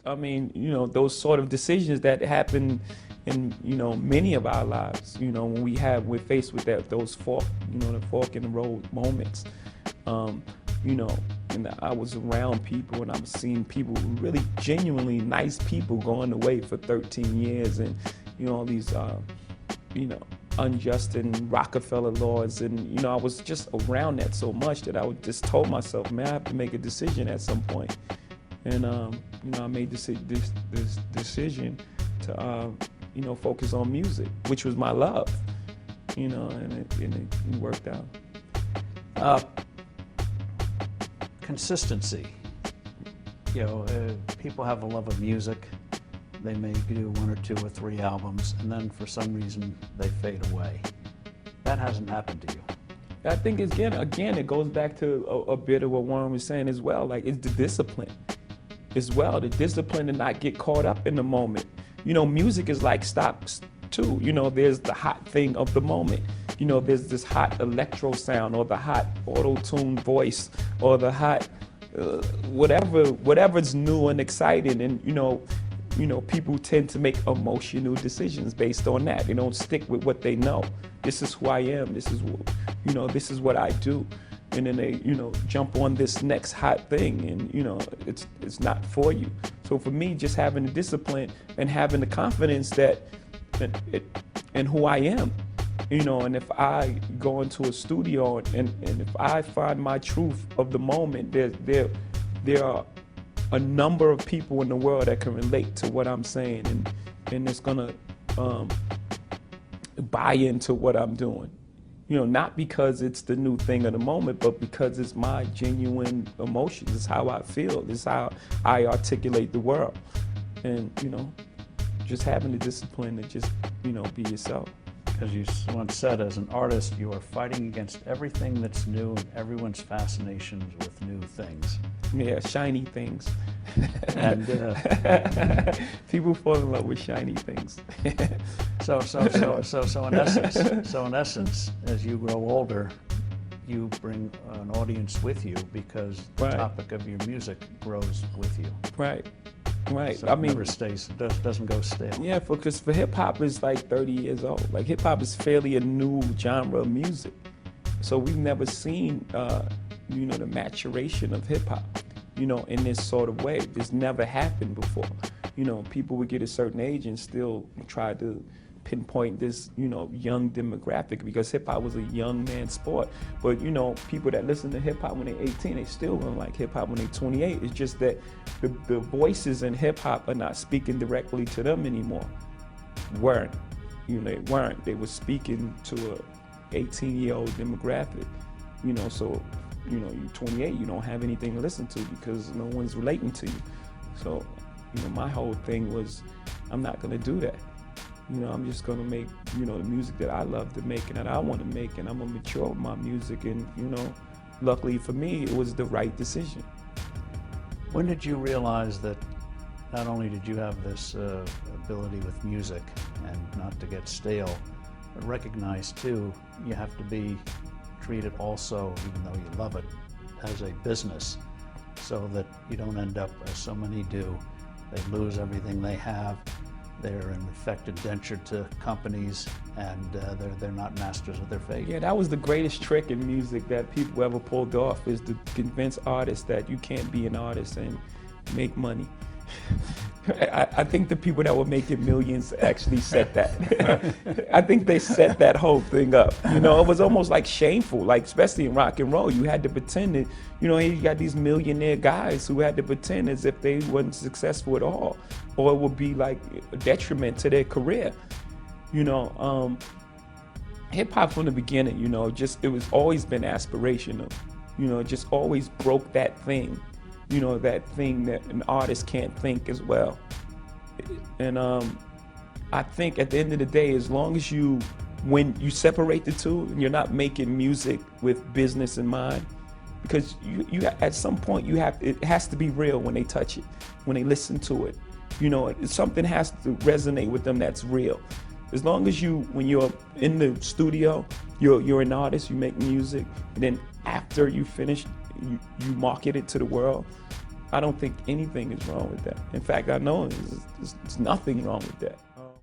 I mean, those sort of decisions that happen in, many of our lives, when we're faced with those the fork in the road moments. And I was around people and I was seeing people, really genuinely nice people, going away for 13 years and, all these, unjust and Roc-A-Fella laws. And, I was just around that so much that I would just told myself, man, I have to make a decision at some point. And, I made this decision to, focus on music, which was my love, and it worked out. Consistency. People have a love of music. They may do 1 or 2 or 3 albums, and then for some reason they fade away. That hasn't happened to you. I think again, it goes back to a bit of what Warren was saying as well. Like, it's the discipline as well, the discipline to not get caught up in the moment. Music is like stocks too. There's the hot thing of the moment. There's this hot electro sound, or the hot auto-tune voice, or the hot whatever's new and exciting. And people tend to make emotional decisions based on that. They don't stick with what they know. This is who I am. This is what I do. And then they, jump on this next hot thing, and it's not for you. So for me, just having the discipline and having the confidence that in who I am, and if I go into a studio and if I find my truth of the moment, there are a number of people in the world that can relate to what I'm saying, and it's gonna buy into what I'm doing. Not because it's the new thing of the moment, but because it's my genuine emotions. It's how I feel. It's how I articulate the world. And, just having the discipline to just, be yourself. Because you once said, as an artist, you are fighting against everything that's new and everyone's fascinations with new things. Yeah, shiny things. And people fall in love with shiny things. So in essence, as you grow older, you bring an audience with you because the topic of your music grows with you. Right. So it never stays, doesn't go stale. Yeah, because for hip hop is like 30 years old. Like, hip hop is fairly a new genre of music. So we've never seen, the maturation of hip hop, in this sort of way. This never happened before. People would get a certain age and still try to pinpoint this, young demographic, because hip hop was a young man sport. But, people that listen to hip hop when they're 18, they still gonna like hip hop when they're 28. It's just that the voices in hip hop are not speaking directly to them anymore. They weren't. They were speaking to a 18-year-old demographic. So, you're 28, you don't have anything to listen to because no one's relating to you. So, my whole thing was, I'm not gonna do that. I'm just gonna make, the music that I love to make and that I want to make, and I'm gonna mature with my music. And, luckily for me, it was the right decision. When did you realize that not only did you have this ability with music and not to get stale, but recognize too, you have to be treated also, even though you love it, as a business, so that you don't end up, as so many do, they lose everything they have. They're in effect indentured to companies, and they're not masters of their fate. Yeah, that was the greatest trick in music that people ever pulled off, is to convince artists that you can't be an artist and make money. I think the people that were making millions actually said that. I think they set that whole thing up. It was almost like shameful, like especially in rock and roll. You had to pretend that, you got these millionaire guys who had to pretend as if they weren't successful at all, or it would be like a detriment to their career. Hip hop from the beginning, it was always been aspirational. Just always broke that thing. That thing that an artist can't think as well. And I think at the end of the day, as long as when you separate the two and you're not making music with business in mind, because you at some point it has to be real when they touch it, when they listen to it. Something has to resonate with them that's real. As long as when you're in the studio, you're an artist, you make music, and then after you finish, you market it to the world. I don't think anything is wrong with that. In fact, I know there's nothing wrong with that.